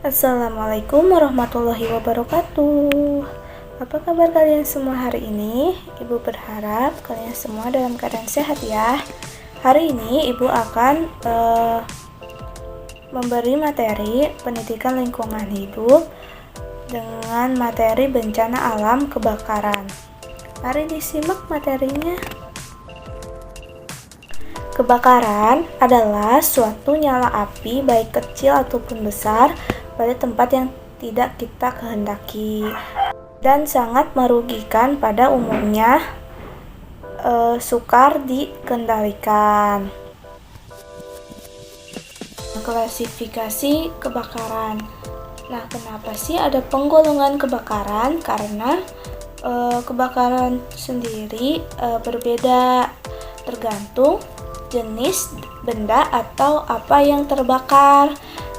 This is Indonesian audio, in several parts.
Assalamualaikum warahmatullahi wabarakatuh. Apa kabar kalian semua hari ini? Ibu berharap kalian semua dalam keadaan sehat ya. Hari ini Ibu akan memberi materi pendidikan lingkungan hidup dengan materi bencana alam kebakaran. Mari disimak materinya. Kebakaran adalah suatu nyala api baik kecil ataupun besar pada tempat yang tidak kita kehendaki dan sangat merugikan pada umumnya, sukar dikendalikan. Klasifikasi kebakaran. Nah, kenapa sih ada penggolongan kebakaran? Karena kebakaran sendiri berbeda tergantung jenis benda atau apa yang terbakar.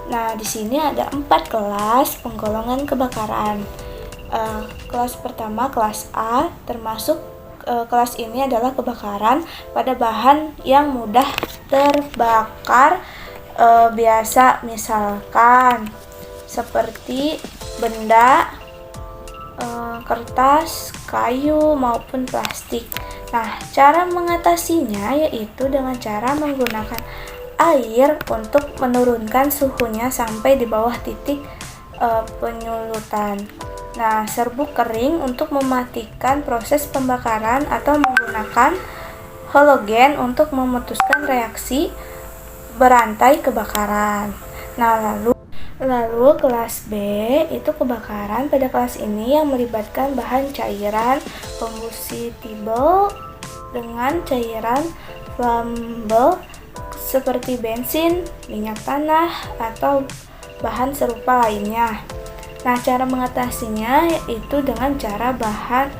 Nah, di sini ada 4 kelas penggolongan kebakaran. Kelas pertama, kelas A, termasuk kelas ini adalah kebakaran pada bahan yang mudah terbakar, biasa misalkan seperti benda, kertas, kayu maupun plastik. Nah, cara mengatasinya yaitu dengan cara menggunakan air untuk menurunkan suhunya sampai di bawah titik penyulutan. Nah, serbuk kering untuk mematikan proses pembakaran atau menggunakan halogen untuk memutuskan reaksi berantai kebakaran. Nah, lalu kelas B itu kebakaran pada kelas ini yang melibatkan bahan cairan combustible dengan cairan flammable seperti bensin, minyak tanah, atau bahan serupa lainnya. Nah, cara mengatasinya yaitu dengan cara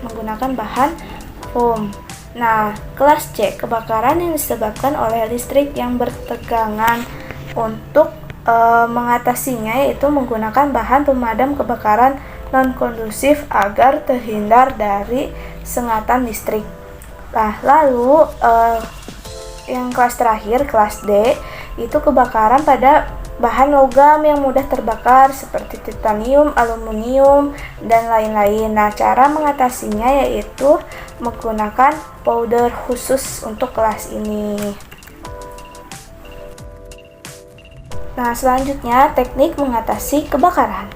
menggunakan bahan foam. Nah, kelas C, kebakaran yang disebabkan oleh listrik yang bertegangan. Untuk mengatasinya yaitu menggunakan bahan pemadam kebakaran non-kondusif agar terhindar dari sengatan listrik. Nah, lalu yang kelas terakhir, kelas D, itu kebakaran pada bahan logam yang mudah terbakar seperti titanium, aluminium, dan lain-lain. Nah, cara mengatasinya yaitu menggunakan powder khusus untuk kelas ini. Nah, selanjutnya teknik mengatasi kebakaran.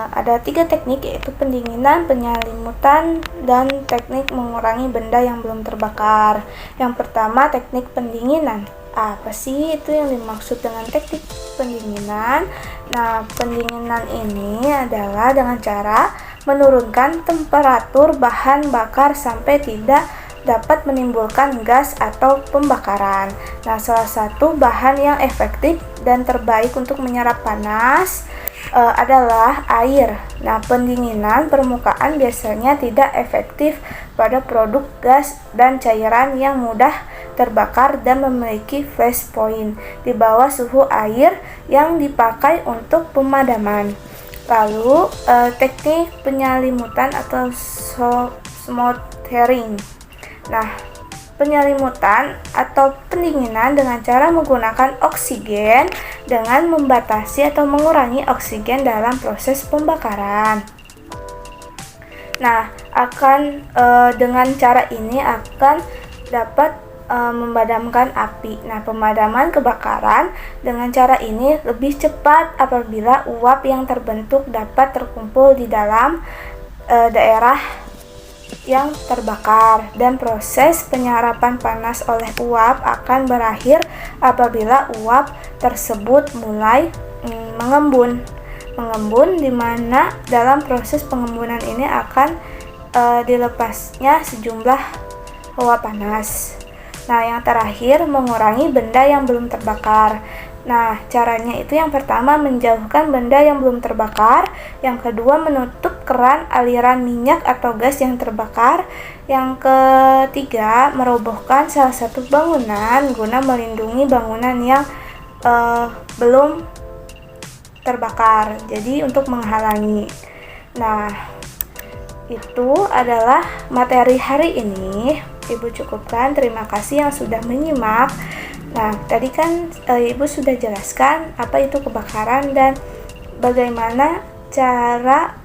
Ada 3 teknik, yaitu pendinginan, penyelimutan, dan teknik mengurangi benda yang belum terbakar. Yang pertama, teknik pendinginan. Apa sih itu yang dimaksud dengan teknik pendinginan? Nah, pendinginan ini adalah dengan cara menurunkan temperatur bahan bakar sampai tidak dapat menimbulkan gas atau pembakaran. Nah, salah satu bahan yang efektif dan terbaik untuk menyerap panas adalah air. Nah, pendinginan permukaan biasanya tidak efektif pada produk gas dan cairan yang mudah terbakar dan memiliki flash point di bawah suhu air yang dipakai untuk pemadaman. Lalu, teknik penyelimutan atau smothering. Nah, penyelimutan atau pendinginan dengan cara menggunakan oksigen dengan membatasi atau mengurangi oksigen dalam proses pembakaran. Nah, dengan cara ini akan dapat memadamkan api. Nah, pemadaman kebakaran dengan cara ini lebih cepat apabila uap yang terbentuk dapat terkumpul di dalam daerah yang terbakar, dan proses penyerapan panas oleh uap akan berakhir apabila uap tersebut mulai mengembun, di mana dalam proses pengembunan ini akan dilepasnya sejumlah uap panas. Nah, yang terakhir, mengurangi benda yang belum terbakar. Nah, caranya itu yang pertama menjauhkan benda yang belum terbakar, yang kedua menutup keran aliran minyak atau gas yang terbakar, yang ketiga merobohkan salah satu bangunan guna melindungi bangunan yang belum terbakar, jadi untuk menghalangi. Nah, itu adalah materi hari ini. Ibu cukupkan, terima kasih yang sudah menyimak. Nah, tadi kan Ibu sudah jelaskan apa itu kebakaran dan bagaimana cara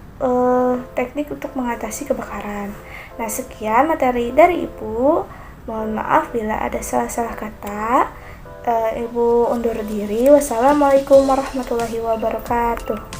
teknik untuk mengatasi kebakaran. Nah, sekian materi dari Ibu. Mohon maaf bila ada salah-salah kata. Ibu undur diri. Wassalamualaikum warahmatullahi wabarakatuh.